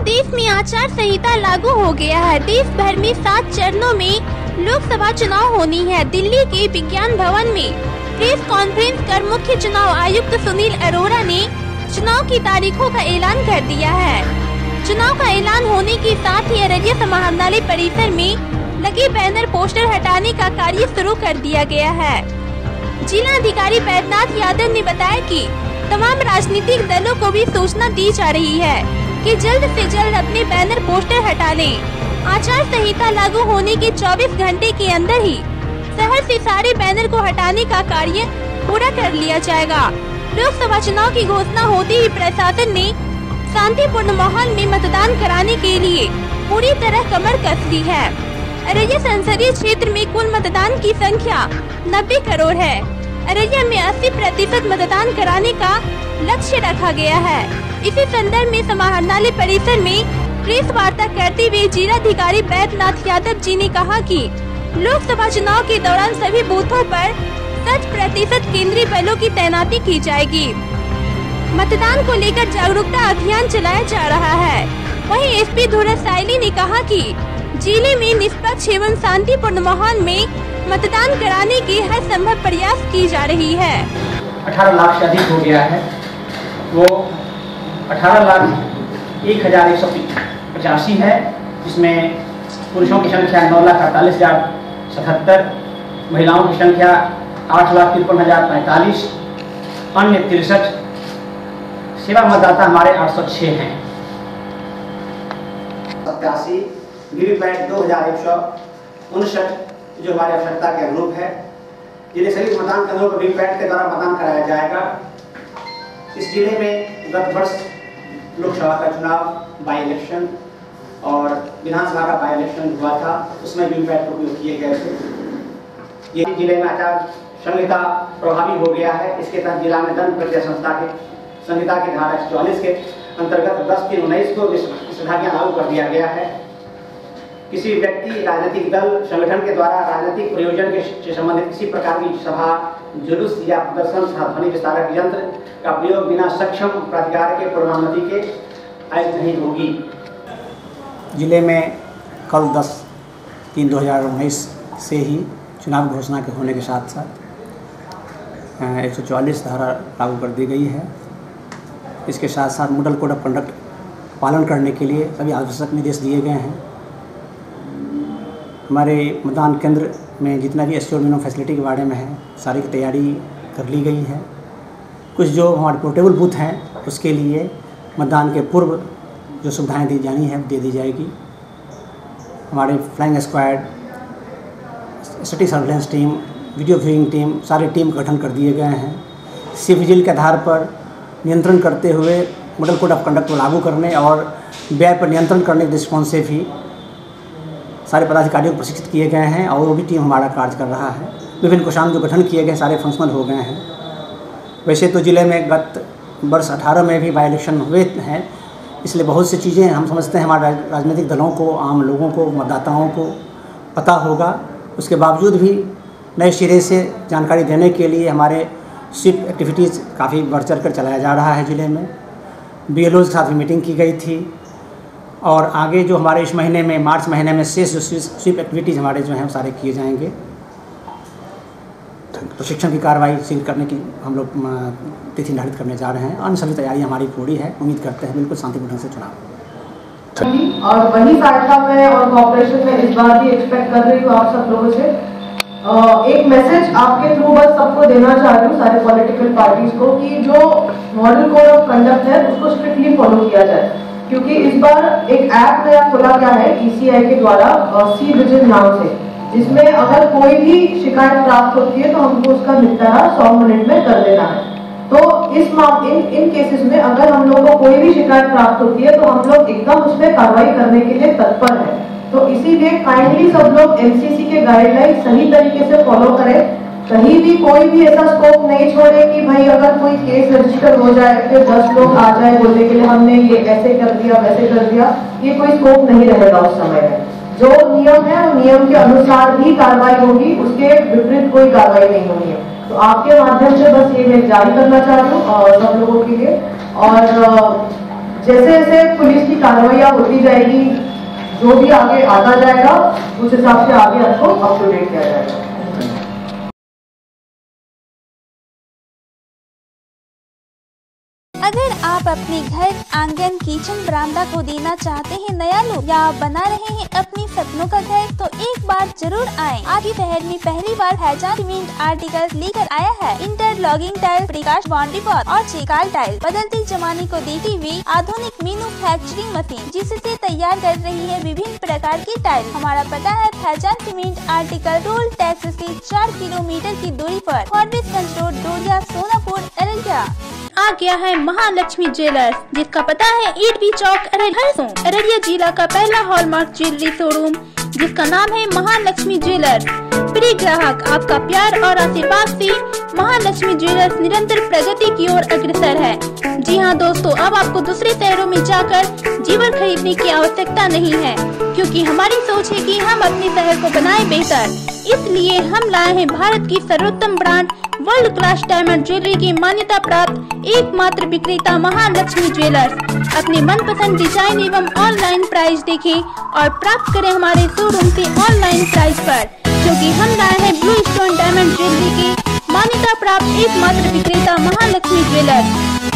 देश में आचार संहिता लागू हो गया है। देश भर में 7 चरणों में लोकसभा चुनाव होनी है। दिल्ली के विज्ञान भवन में प्रेस कॉन्फ्रेंस कर मुख्य चुनाव आयुक्त सुनील अरोड़ा ने चुनाव की तारीखों का ऐलान कर दिया है। चुनाव का ऐलान होने के साथ ही अररिया समाहरणालय परिसर में लगे बैनर पोस्टर हटाने का कार्य शुरू कर दिया गया है। जिला अधिकारी बैद्यनाथ यादव ने बताया कि तमाम राजनीतिक दलों को भी सूचना दी जा रही है कि जल्द से जल्द अपने बैनर पोस्टर हटा लें। आचार संहिता लागू होने के 24 घंटे के अंदर ही शहर से सारे बैनर को हटाने का कार्य पूरा कर लिया जाएगा। लोकसभा चुनाव की घोषणा होते ही प्रशासन ने शांतिपूर्ण माहौल में मतदान कराने के लिए पूरी तरह कमर कस ली है। अररिया संसदीय क्षेत्र में कुल मतदान की संख्या 90 करोड़ है। अररिया में 80% मतदान कराने का लक्ष्य रखा गया है। इसी संदर्भ में समाहरणालय परिसर में प्रेस वार्ता करते हुए जिलाधिकारी बैद्यनाथ यादव जी ने कहा कि लोकसभा चुनाव के दौरान सभी बूथों पर 100% केंद्रीय बलों की तैनाती की जाएगी। मतदान को लेकर जागरूकता अभियान चलाया जा रहा है। वहीं एसपी धुरत साइली ने कहा कि जिले में निष्पक्ष एवं शांतिपूर्ण माहौल में मतदान कराने के हर संभव प्रयास की जा रही है। 18 लाख से अधिक हो गया है। वो 18,01,185 है, जिसमें पुरुषों की संख्या 9,48,077, महिलाओं की संख्या 8,53,045, अन्य 63, सेवा मतदाता हमारे 806 हैं। 87 वीवीपैट 2,159 जो हमारी आवश्यकता के अनुरूप है। जिले सभी मतदान केंद्रों पर वीवीपैट के द्वारा मतदान कराया जाएगा। इस जिले में गत वर्ष लोकसभा का चुनाव बाई इलेक्शन और विधानसभा का बाई इलेक्शन हुआ था, उसमें वीवीपैट का उपयोग किए गए थे। ये जिले में आचार संहिता प्रभावी हो गया है। इसके तहत जिला में दंड प्रक्रिया संहिता की धारा 144 के अंतर्गत 10/3/19 को निषेधाज्ञा लागू कर दिया गया है। किसी व्यक्ति, राजनीतिक दल, संगठन के द्वारा राजनीतिक प्रयोजन से संबंधित किसी प्रकार की सभा, जुलूस या प्रदर्शन तथा ध्वनि विस्तारक यंत्र का प्रयोग बिना सक्षम प्राधिकार के पूर्वानुमति के आयोजित नहीं होगी। जिले में कल 10/3/2019 से ही चुनाव घोषणा के होने के साथ साथ 144 धारा लागू कर दी गई है। इसके साथ साथ मॉडल कोड ऑफ कंडक्ट पालन करने के लिए सभी आवश्यक निर्देश दिए गए हैं। हमारे मतदान केंद्र में जितना भी एस्योर मिनिमम फैसिलिटी के बारे में है, सारी की तैयारी कर ली गई है। कुछ जो हमारे पोर्टेबल बूथ हैं उसके लिए मतदान के पूर्व जो सुविधाएं दी जानी है दे दी जाएगी। हमारे flying squad, city surveillance team, video viewing team, सारे टीम का गठन कर दिए गए हैं। सी विजिल के आधार पर नियंत्रण करते हुए मॉडल कोड ऑफ कंडक्ट को लागू करने और व्यय पर नियंत्रण करने के दृष्टिकोण से भी सारे पदाधिकारियों को प्रशिक्षित किए गए हैं और वो भी टीम हमारा कार्य कर रहा है। विभिन्न कोषांग जो गठन किए गए सारे फंक्शनल हो गए हैं। वैसे तो ज़िले में गत वर्ष 18 में भी बाई इलेक्शन हुए हैं, इसलिए बहुत सी चीज़ें हम समझते हैं हमारे राजनीतिक दलों को, आम लोगों को, मतदाताओं को पता होगा। उसके बावजूद भी नए सिरे से जानकारी देने के लिए हमारे स्वीप एक्टिविटीज़ काफ़ी बढ़ चढ़ कर चलाया जा रहा है। ज़िले में BLOs के साथ भी मीटिंग की गई थी और आगे जो हमारे इस महीने में, मार्च महीने में शेष जो स्वीप एक्टिविटीज़ हमारे जो हैं वो सारे किए जाएंगे। प्रशिक्षण की कार्रवाई शीघ्र करने की हम लोग तिथि निर्धारित करने जा रहे हैं। अन्य सभी तैयारी हमारी पूरी है। उम्मीद करते हैं बिल्कुल शांतिपूर्ण ढंग से चुनाव। और वही सहायता में और कॉपरेशन में इस बार भी एक्सपेक्ट कर रही हूँ आप सब लोगों से। एक मैसेज आपके थ्रू बस सबको देना चाह रही हूँ, सारे पॉलिटिकल पार्टीज को, कि जो मॉडल कोड ऑफ कंडक्ट है उसको स्ट्रिक्टली फॉलो किया जाए। क्योंकि इस बार एक ऐप नया खोला गया है ECI के द्वारा सी विजिल नाम से, जिसमें अगर कोई भी शिकायत प्राप्त होती है तो हमको उसका निपटारा 100 मिनट में कर देना है। तो इन केसेस में अगर हम लोग को कोई भी शिकायत प्राप्त होती है तो हम लोग एकदम उस पर कार्रवाई करने के लिए तत्पर है। तो इसीलिए काइंडली सब लोग MCC के गाइडलाइन सही तरीके से फॉलो करें। कहीं भी कोई भी ऐसा स्कोप नहीं छोड़े कि भाई अगर कोई केस रजिस्टर हो जाए फिर 10 लोग आ जाए बोलने के लिए हमने ये ऐसे कर दिया वैसे कर दिया, ये कोई स्कोप नहीं रहेगा उस समय में। जो नियम है वो नियम के अनुसार ही कार्रवाई होगी, उसके विपरीत कोई कार्रवाई नहीं होनी है। तो आपके माध्यम से बस ये मैं जारी करना चाह रही हूँ और सब लोगों के लिए। और जैसे जैसे पुलिस की कार्रवाइयाँ होती जाएगी, जो भी आगे आता जाएगा उस हिसाब से आगे आपको अप टू डेट किया जाएगा। अगर आप अपने घर, आंगन, किचन, बरामदा को देना चाहते हैं नया लुक या आप बना रहे हैं अपने सपनों का घर, तो एक बार जरूर आएं। आपके शहर में पहली बार फैजान सीमेंट आर्टिकल्स लेकर आया है इंटरलॉकिंग टाइल, प्रकाश बाउंड्री वॉल और चिकाल टाइल। बदलते जमाने को देखते हुए आधुनिक मैन्युफैक्चरिंग मशीन जिससे तैयार कर रही है विभिन्न प्रकार की टाइल। हमारा पता है Faizan cement article toll tax से 4 किलोमीटर की दूरी पर फॉरबिसगंज रोड, डोरिया, सोनापुर, अररिया। आ गया है महालक्ष्मी ज्वेलर्स, जिसका पता है 8B चौक, अररिया जिला का पहला हॉलमार्क ज्वेलरी शोरूम, जिसका नाम है महालक्ष्मी ज्वेलर्स। प्रिय ग्राहक, आपका प्यार और आशीर्वाद से महालक्ष्मी ज्वेलर्स निरंतर प्रगति की ओर अग्रसर है। जी हाँ दोस्तों, अब आपको दूसरे शहरों में जाकर जेवर खरीदने की आवश्यकता नहीं है, क्योंकि हमारी सोच है कि हम अपने शहर को बनाए बेहतर। इसलिए हम लाए हैं भारत की सर्वोत्तम brand world class diamond jewellery की मान्यता प्राप्त एकमात्र विक्रेता महालक्ष्मी ज्वेलर्स। अपने मनपसंद डिजाइन एवं ऑनलाइन प्राइस देखें और प्राप्त करें हमारे शोरूम से ऑनलाइन प्राइस पर, क्योंकि हम लाए हैं ब्लू स्टोन डायमंड ज्वेलरी की मान्यता प्राप्त एकमात्र विक्रेता महालक्ष्मी ज्वेलर्स।